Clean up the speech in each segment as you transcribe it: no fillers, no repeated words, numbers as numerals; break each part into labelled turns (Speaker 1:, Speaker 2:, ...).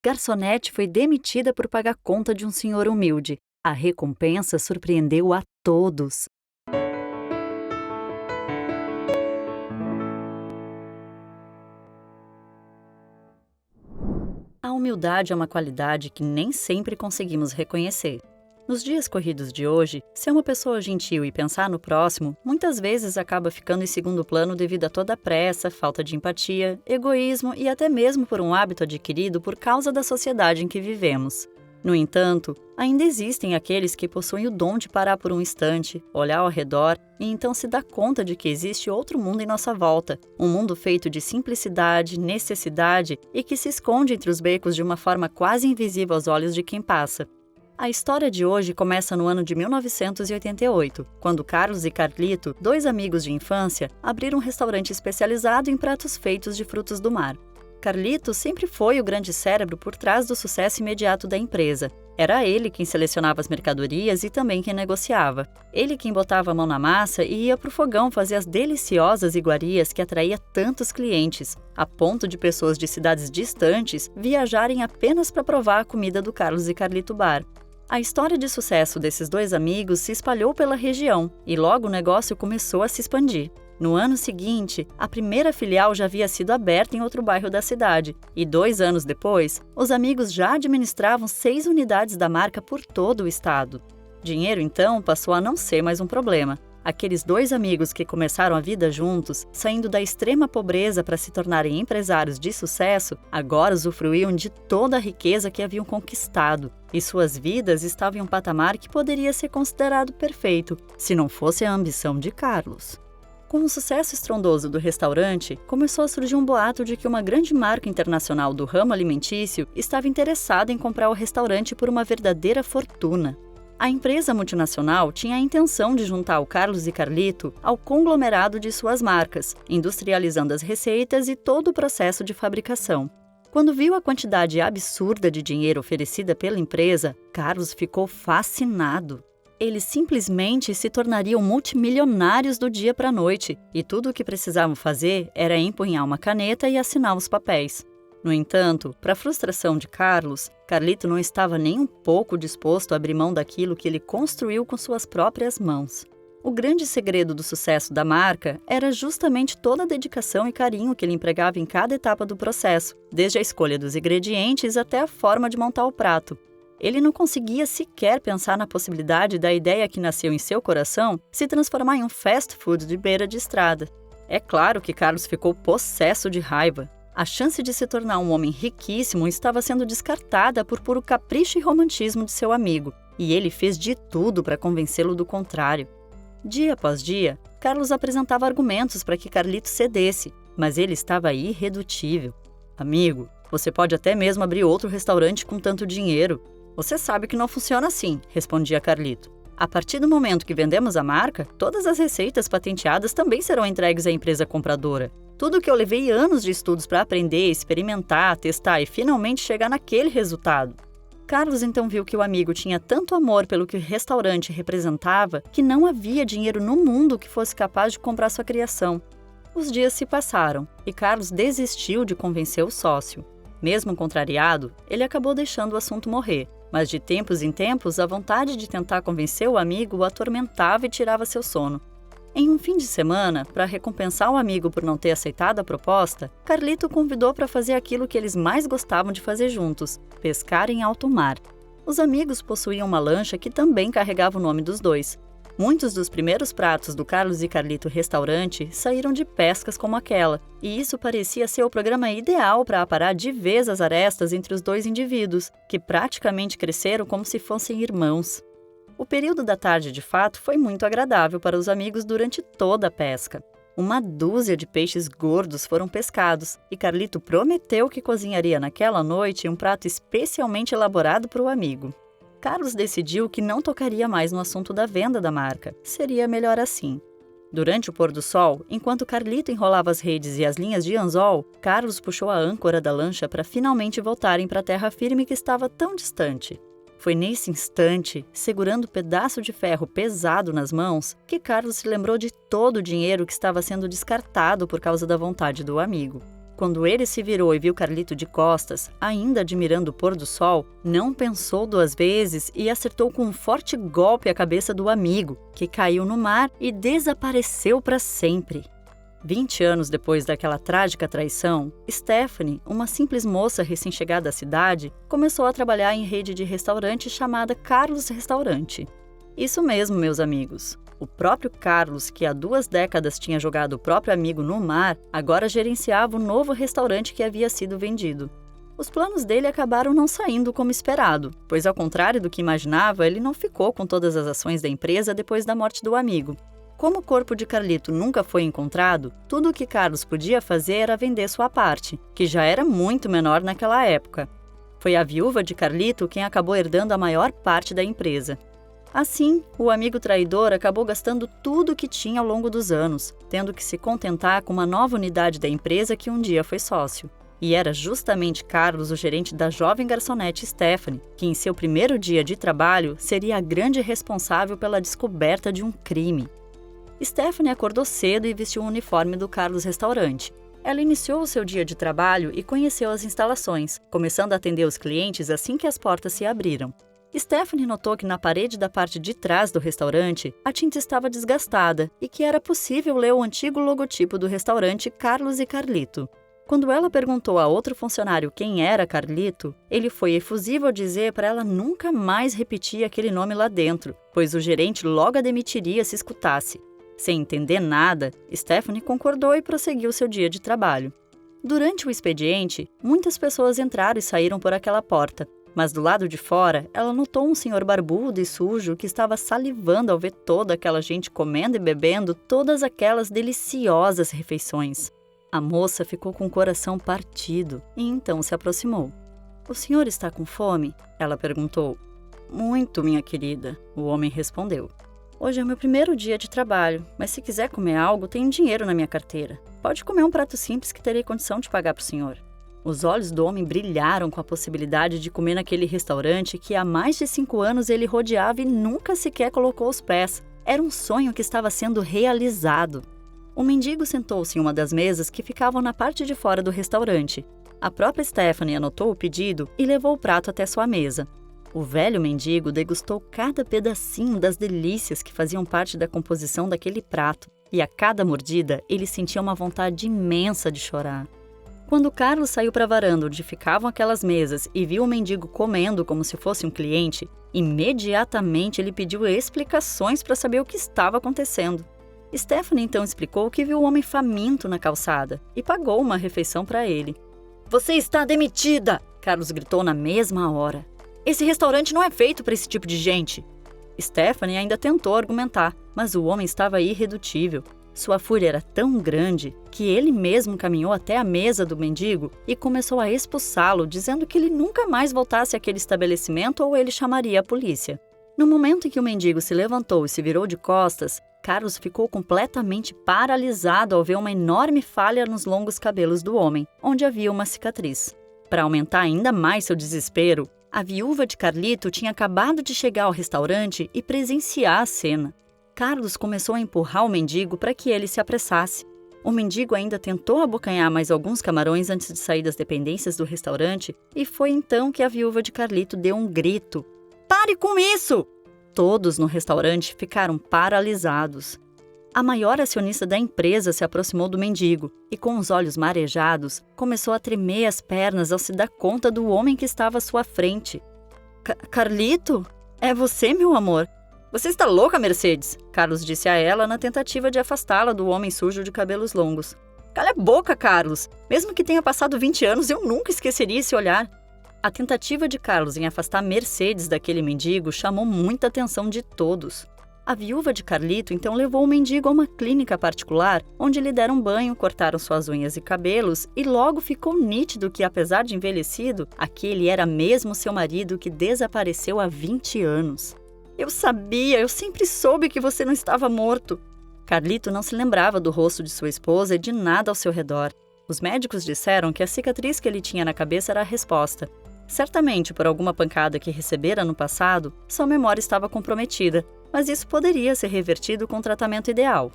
Speaker 1: Garçonete foi demitida por pagar conta de um senhor humilde. A recompensa surpreendeu a todos. A humildade é uma qualidade que nem sempre conseguimos reconhecer. Nos dias corridos de hoje, ser uma pessoa gentil e pensar no próximo muitas vezes acaba ficando em segundo plano devido a toda a pressa, falta de empatia, egoísmo e até mesmo por um hábito adquirido por causa da sociedade em que vivemos. No entanto, ainda existem aqueles que possuem o dom de parar por um instante, olhar ao redor e então se dar conta de que existe outro mundo em nossa volta, um mundo feito de simplicidade, necessidade e que se esconde entre os becos de uma forma quase invisível aos olhos de quem passa. A história de hoje começa no ano de 1988, quando Carlos e Carlito, dois amigos de infância, abriram um restaurante especializado em pratos feitos de frutos do mar. Carlito sempre foi o grande cérebro por trás do sucesso imediato da empresa. Era ele quem selecionava as mercadorias e também quem negociava. Ele quem botava a mão na massa e ia pro fogão fazer as deliciosas iguarias que atraía tantos clientes, a ponto de pessoas de cidades distantes viajarem apenas para provar a comida do Carlos e Carlito Bar. A história de sucesso desses dois amigos se espalhou pela região e logo o negócio começou a se expandir. No ano seguinte, a primeira filial já havia sido aberta em outro bairro da cidade e 2 anos depois, os amigos já administravam 6 unidades da marca por todo o estado. Dinheiro, então, passou a não ser mais um problema. Aqueles dois amigos que começaram a vida juntos, saindo da extrema pobreza para se tornarem empresários de sucesso, agora usufruíam de toda a riqueza que haviam conquistado, e suas vidas estavam em um patamar que poderia ser considerado perfeito, se não fosse a ambição de Carlos. Com o sucesso estrondoso do restaurante, começou a surgir um boato de que uma grande marca internacional do ramo alimentício estava interessada em comprar o restaurante por uma verdadeira fortuna. A empresa multinacional tinha a intenção de juntar o Carlos e Carlito ao conglomerado de suas marcas, industrializando as receitas e todo o processo de fabricação. Quando viu a quantidade absurda de dinheiro oferecida pela empresa, Carlos ficou fascinado. Eles simplesmente se tornariam multimilionários do dia para a noite, e tudo o que precisavam fazer era empunhar uma caneta e assinar os papéis. No entanto, para a frustração de Carlos, Carlito não estava nem um pouco disposto a abrir mão daquilo que ele construiu com suas próprias mãos. O grande segredo do sucesso da marca era justamente toda a dedicação e carinho que ele empregava em cada etapa do processo, desde a escolha dos ingredientes até a forma de montar o prato. Ele não conseguia sequer pensar na possibilidade da ideia que nasceu em seu coração se transformar em um fast food de beira de estrada. É claro que Carlos ficou possesso de raiva. A chance de se tornar um homem riquíssimo estava sendo descartada por puro capricho e romantismo de seu amigo, e ele fez de tudo para convencê-lo do contrário. Dia após dia, Carlos apresentava argumentos para que Carlito cedesse, mas ele estava irredutível. Amigo, você pode até mesmo abrir outro restaurante com tanto dinheiro. Você sabe que não funciona assim, respondia Carlito. A partir do momento que vendemos a marca, todas as receitas patenteadas também serão entregues à empresa compradora. Tudo que eu levei anos de estudos para aprender, experimentar, testar e finalmente chegar naquele resultado. Carlos então viu que o amigo tinha tanto amor pelo que o restaurante representava que não havia dinheiro no mundo que fosse capaz de comprar sua criação. Os dias se passaram e Carlos desistiu de convencer o sócio. Mesmo contrariado, ele acabou deixando o assunto morrer, mas de tempos em tempos a vontade de tentar convencer o amigo o atormentava e tirava seu sono. Em um fim de semana, para recompensar o amigo por não ter aceitado a proposta, Carlito o convidou para fazer aquilo que eles mais gostavam de fazer juntos: pescar em alto mar. Os amigos possuíam uma lancha que também carregava o nome dos dois. Muitos dos primeiros pratos do Carlos e Carlito Restaurante saíram de pescas como aquela, e isso parecia ser o programa ideal para aparar de vez as arestas entre os dois indivíduos, que praticamente cresceram como se fossem irmãos. O período da tarde, de fato, foi muito agradável para os amigos durante toda a pesca. Uma dúzia de peixes gordos foram pescados, e Carlito prometeu que cozinharia naquela noite um prato especialmente elaborado para o amigo. Carlos decidiu que não tocaria mais no assunto da venda da marca. Seria melhor assim. Durante o pôr do sol, enquanto Carlito enrolava as redes e as linhas de anzol, Carlos puxou a âncora da lancha para finalmente voltarem para a terra firme que estava tão distante. Foi nesse instante, segurando o pedaço de ferro pesado nas mãos, que Carlos se lembrou de todo o dinheiro que estava sendo descartado por causa da vontade do amigo. Quando ele se virou e viu Carlito de costas, ainda admirando o pôr do sol, não pensou 2 vezes e acertou com um forte golpe a cabeça do amigo, que caiu no mar e desapareceu para sempre. 20 anos depois daquela trágica traição, Stephanie, uma simples moça recém-chegada à cidade, começou a trabalhar em rede de restaurante chamada Carlos Restaurante. Isso mesmo, meus amigos. O próprio Carlos, que há 2 décadas tinha jogado o próprio amigo no mar, agora gerenciava o novo restaurante que havia sido vendido. Os planos dele acabaram não saindo como esperado, pois ao contrário do que imaginava, ele não ficou com todas as ações da empresa depois da morte do amigo. Como o corpo de Carlito nunca foi encontrado, tudo o que Carlos podia fazer era vender sua parte, que já era muito menor naquela época. Foi a viúva de Carlito quem acabou herdando a maior parte da empresa. Assim, o amigo traidor acabou gastando tudo o que tinha ao longo dos anos, tendo que se contentar com uma nova unidade da empresa que um dia foi sócio. E era justamente Carlos o gerente da jovem garçonete Stephanie, que em seu primeiro dia de trabalho seria a grande responsável pela descoberta de um crime. Stephanie acordou cedo e vestiu o uniforme do Carlos Restaurante. Ela iniciou o seu dia de trabalho e conheceu as instalações, começando a atender os clientes assim que as portas se abriram. Stephanie notou que na parede da parte de trás do restaurante, a tinta estava desgastada e que era possível ler o antigo logotipo do restaurante Carlos e Carlito. Quando ela perguntou a outro funcionário quem era Carlito, ele foi efusivo ao dizer para ela nunca mais repetir aquele nome lá dentro, pois o gerente logo a demitiria se escutasse. Sem entender nada, Stephanie concordou e prosseguiu seu dia de trabalho. Durante o expediente, muitas pessoas entraram e saíram por aquela porta, mas do lado de fora, ela notou um senhor barbudo e sujo que estava salivando ao ver toda aquela gente comendo e bebendo todas aquelas deliciosas refeições. A moça ficou com o coração partido e então se aproximou. "O senhor está com fome?" ela perguntou. "Muito, minha querida", o homem respondeu. "Hoje é o meu primeiro dia de trabalho, mas se quiser comer algo, tenho dinheiro na minha carteira. Pode comer um prato simples que terei condição de pagar para o senhor." Os olhos do homem brilharam com a possibilidade de comer naquele restaurante que há mais de 5 anos ele rodeava e nunca sequer colocou os pés. Era um sonho que estava sendo realizado. O mendigo sentou-se em uma das mesas que ficavam na parte de fora do restaurante. A própria Stephanie anotou o pedido e levou o prato até sua mesa. O velho mendigo degustou cada pedacinho das delícias que faziam parte da composição daquele prato, e a cada mordida ele sentia uma vontade imensa de chorar. Quando Carlos saiu para a varanda onde ficavam aquelas mesas e viu o mendigo comendo como se fosse um cliente, imediatamente ele pediu explicações para saber o que estava acontecendo. Stephanie então explicou que viu o homem faminto na calçada e pagou uma refeição para ele. "Você está demitida!" Carlos gritou na mesma hora. "Esse restaurante não é feito para esse tipo de gente." Stephanie ainda tentou argumentar, mas o homem estava irredutível. Sua fúria era tão grande que ele mesmo caminhou até a mesa do mendigo e começou a expulsá-lo, dizendo que ele nunca mais voltasse àquele estabelecimento ou ele chamaria a polícia. No momento em que o mendigo se levantou e se virou de costas, Carlos ficou completamente paralisado ao ver uma enorme falha nos longos cabelos do homem, onde havia uma cicatriz. Para aumentar ainda mais seu desespero, a viúva de Carlito tinha acabado de chegar ao restaurante e presenciar a cena. Carlos começou a empurrar o mendigo para que ele se apressasse. O mendigo ainda tentou abocanhar mais alguns camarões antes de sair das dependências do restaurante e foi então que a viúva de Carlito deu um grito. "Pare com isso!" Todos no restaurante ficaram paralisados. A maior acionista da empresa se aproximou do mendigo e, com os olhos marejados, começou a tremer as pernas ao se dar conta do homem que estava à sua frente. Carlito? É você, meu amor?" "Você está louca, Mercedes?" Carlos disse a ela na tentativa de afastá-la do homem sujo de cabelos longos. "Cala a boca, Carlos! Mesmo que tenha passado 20 anos, eu nunca esqueceria esse olhar." A tentativa de Carlos em afastar Mercedes daquele mendigo chamou muita atenção de todos. A viúva de Carlito então levou o mendigo a uma clínica particular, onde lhe deram banho, cortaram suas unhas e cabelos, e logo ficou nítido que, apesar de envelhecido, aquele era mesmo seu marido que desapareceu há 20 anos. Eu sempre soube que você não estava morto." Carlito não se lembrava do rosto de sua esposa e de nada ao seu redor. Os médicos disseram que a cicatriz que ele tinha na cabeça era a resposta. Certamente, por alguma pancada que recebera no passado, sua memória estava comprometida, mas isso poderia ser revertido com o tratamento ideal.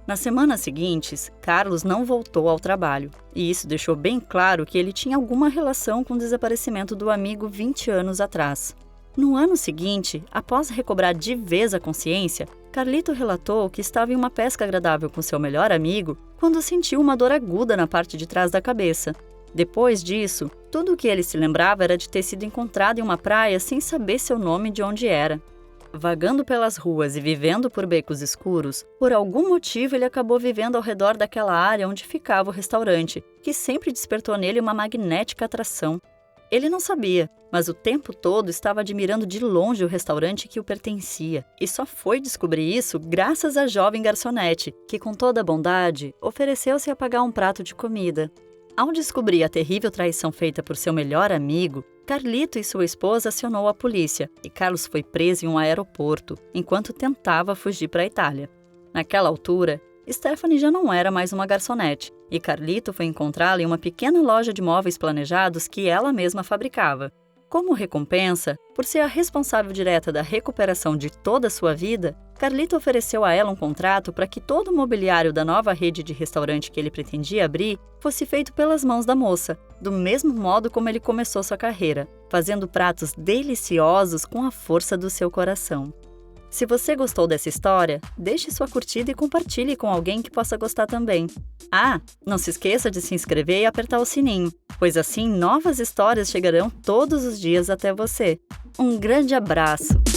Speaker 1: Nas semanas seguintes, Carlos não voltou ao trabalho, e isso deixou bem claro que ele tinha alguma relação com o desaparecimento do amigo 20 anos atrás. No ano seguinte, após recobrar de vez a consciência, Carlito relatou que estava em uma pesca agradável com seu melhor amigo quando sentiu uma dor aguda na parte de trás da cabeça. Depois disso, tudo o que ele se lembrava era de ter sido encontrado em uma praia sem saber seu nome e de onde era. Vagando pelas ruas e vivendo por becos escuros, por algum motivo ele acabou vivendo ao redor daquela área onde ficava o restaurante, que sempre despertou nele uma magnética atração. Ele não sabia, mas o tempo todo estava admirando de longe o restaurante que o pertencia, e só foi descobrir isso graças à jovem garçonete, que com toda a bondade ofereceu-se a pagar um prato de comida. Ao descobrir a terrível traição feita por seu melhor amigo, Carlito e sua esposa acionou a polícia e Carlos foi preso em um aeroporto, enquanto tentava fugir para a Itália. Naquela altura, Stephanie já não era mais uma garçonete, e Carlito foi encontrá-la em uma pequena loja de móveis planejados que ela mesma fabricava. Como recompensa, por ser a responsável direta da recuperação de toda a sua vida, Carlito ofereceu a ela um contrato para que todo o mobiliário da nova rede de restaurante que ele pretendia abrir fosse feito pelas mãos da moça, do mesmo modo como ele começou sua carreira, fazendo pratos deliciosos com a força do seu coração. Se você gostou dessa história, deixe sua curtida e compartilhe com alguém que possa gostar também. Ah, não se esqueça de se inscrever e apertar o sininho, pois assim novas histórias chegarão todos os dias até você. Um grande abraço!